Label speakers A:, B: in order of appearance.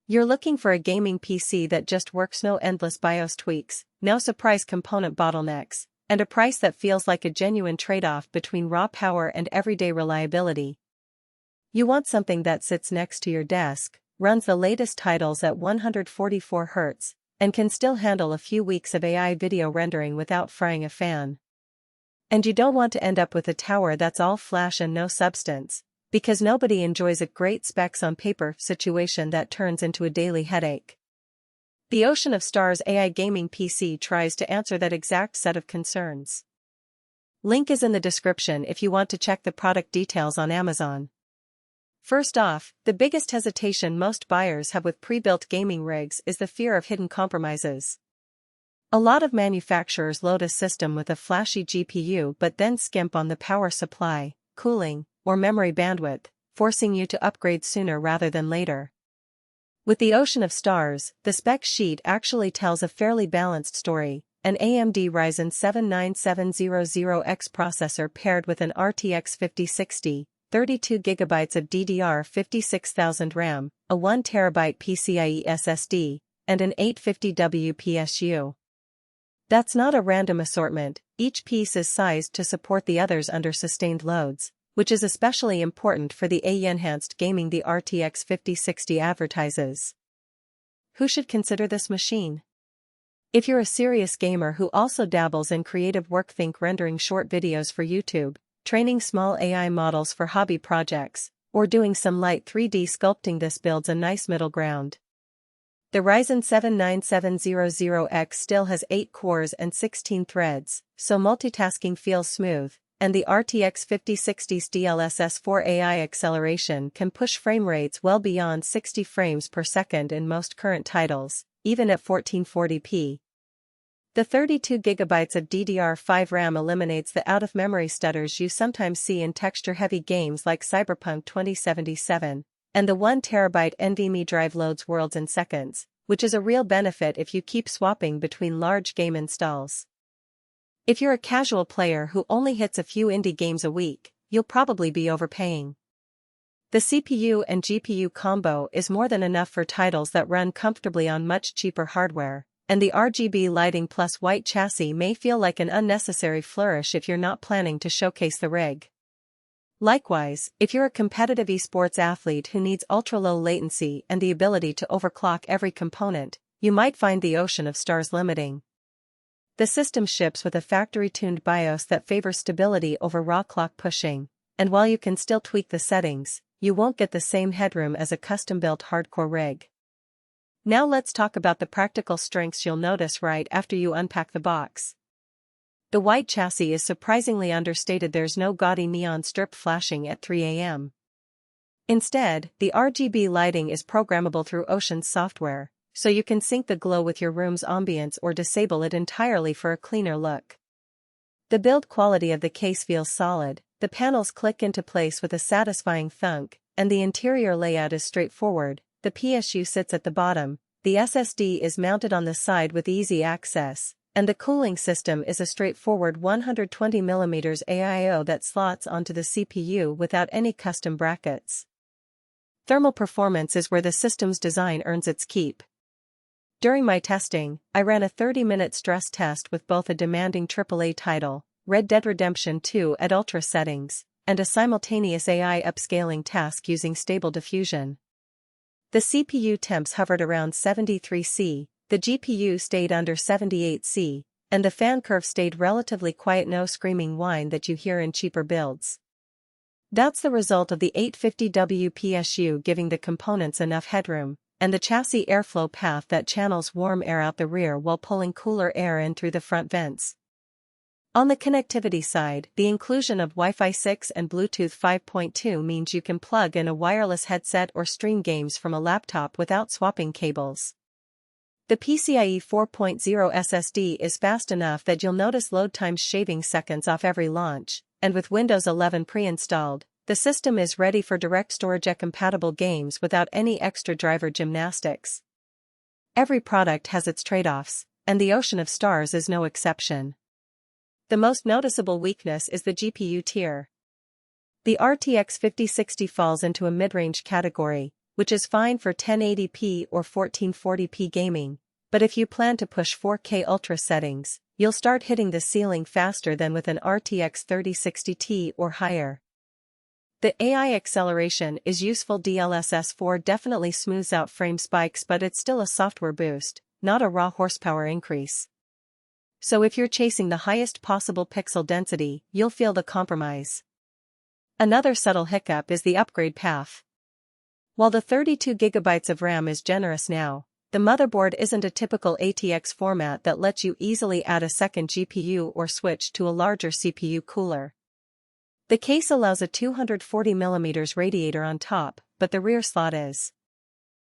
A: You're looking for a gaming PC that just works, no endless BIOS tweaks, no surprise component bottlenecks, and a price that feels like a genuine trade-off between raw power and everyday reliability. You want something that sits next to your desk, runs the latest titles at 144 Hz, and can still handle a few weeks of AI video rendering without frying a fan. And you don't want to end up with a tower that's all flash and no substance, because nobody enjoys a great specs on paper situation that turns into a daily headache. The Ocean of Stars AI Gaming PC tries to answer that exact set of concerns. Link is in the description if you want to check the product details on Amazon. First off, the biggest hesitation most buyers have with pre-built gaming rigs is the fear of hidden compromises. A lot of manufacturers load a system with a flashy GPU but then skimp on the power supply, cooling, or memory bandwidth, forcing you to upgrade sooner rather than later. With the Ocean of Stars, the spec sheet actually tells a fairly balanced story: an AMD Ryzen 7 9700X processor paired with an RTX 5060, 32GB of DDR5 6000 RAM, a 1TB PCIe SSD, and an 850W PSU. That's not a random assortment, each piece is sized to support the others under sustained loads, which is especially important for the AI-enhanced gaming the RTX 5060 advertises. Who should consider this machine? If you're a serious gamer who also dabbles in creative work, think rendering short videos for YouTube, training small AI models for hobby projects, or doing some light 3D sculpting, this builds a nice middle ground. The Ryzen 7 9700X still has 8 cores and 16 threads, so multitasking feels smooth, and the RTX 5060's DLSS 4 AI acceleration can push frame rates well beyond 60 frames per second in most current titles, even at 1440p. The 32GB of DDR5 RAM eliminates the out-of-memory stutters you sometimes see in texture-heavy games like Cyberpunk 2077, and the 1TB NVMe drive loads worlds in seconds, which is a real benefit if you keep swapping between large game installs. If you're a casual player who only hits a few indie games a week, you'll probably be overpaying. The CPU and GPU combo is more than enough for titles that run comfortably on much cheaper hardware, and the RGB lighting plus white chassis may feel like an unnecessary flourish if you're not planning to showcase the rig. Likewise, if you're a competitive esports athlete who needs ultra-low latency and the ability to overclock every component, you might find the Ocean of Stars limiting. The system ships with a factory-tuned BIOS that favors stability over raw clock pushing, and while you can still tweak the settings, you won't get the same headroom as a custom-built hardcore rig. Now let's talk about the practical strengths you'll notice right after you unpack the box. The white chassis is surprisingly understated. There's no gaudy neon strip flashing at 3 a.m. Instead, the RGB lighting is programmable through Ocean's software, so you can sync the glow with your room's ambience or disable it entirely for a cleaner look. The build quality of the case feels solid, the panels click into place with a satisfying thunk, and the interior layout is straightforward. The PSU sits at the bottom, the SSD is mounted on the side with easy access, and the cooling system is a straightforward 120mm AIO that slots onto the CPU without any custom brackets. Thermal performance is where the system's design earns its keep. During my testing, I ran a 30-minute stress test with both a demanding AAA title, Red Dead Redemption 2 at ultra settings, and a simultaneous AI upscaling task using Stable Diffusion. The CPU temps hovered around 73°C, the GPU stayed under 78°C, and the fan curve stayed relatively quiet, no screaming whine that you hear in cheaper builds. That's the result of the 850W PSU giving the components enough headroom, and the chassis airflow path that channels warm air out the rear while pulling cooler air in through the front vents. On the connectivity side, the inclusion of Wi-Fi 6 and Bluetooth 5.2 means you can plug in a wireless headset or stream games from a laptop without swapping cables. The PCIe 4.0 SSD is fast enough that you'll notice load times shaving seconds off every launch, and with Windows 11 pre-installed, the system is ready for direct storage-compatible games without any extra driver gymnastics. Every product has its trade-offs, and the Ocean of Stars is no exception. The most noticeable weakness is the GPU tier. The RTX 5060 falls into a mid-range category, which is fine for 1080p or 1440p gaming, but if you plan to push 4K Ultra settings, you'll start hitting the ceiling faster than with an RTX 3060 Ti or higher. The AI acceleration is useful. DLSS 4 definitely smooths out frame spikes, but it's still a software boost, not a raw horsepower increase. So if you're chasing the highest possible pixel density, you'll feel the compromise. Another subtle hiccup is the upgrade path. While the 32GB of RAM is generous now, the motherboard isn't a typical ATX format that lets you easily add a second GPU or switch to a larger CPU cooler. The case allows a 240mm radiator on top, but the rear slot is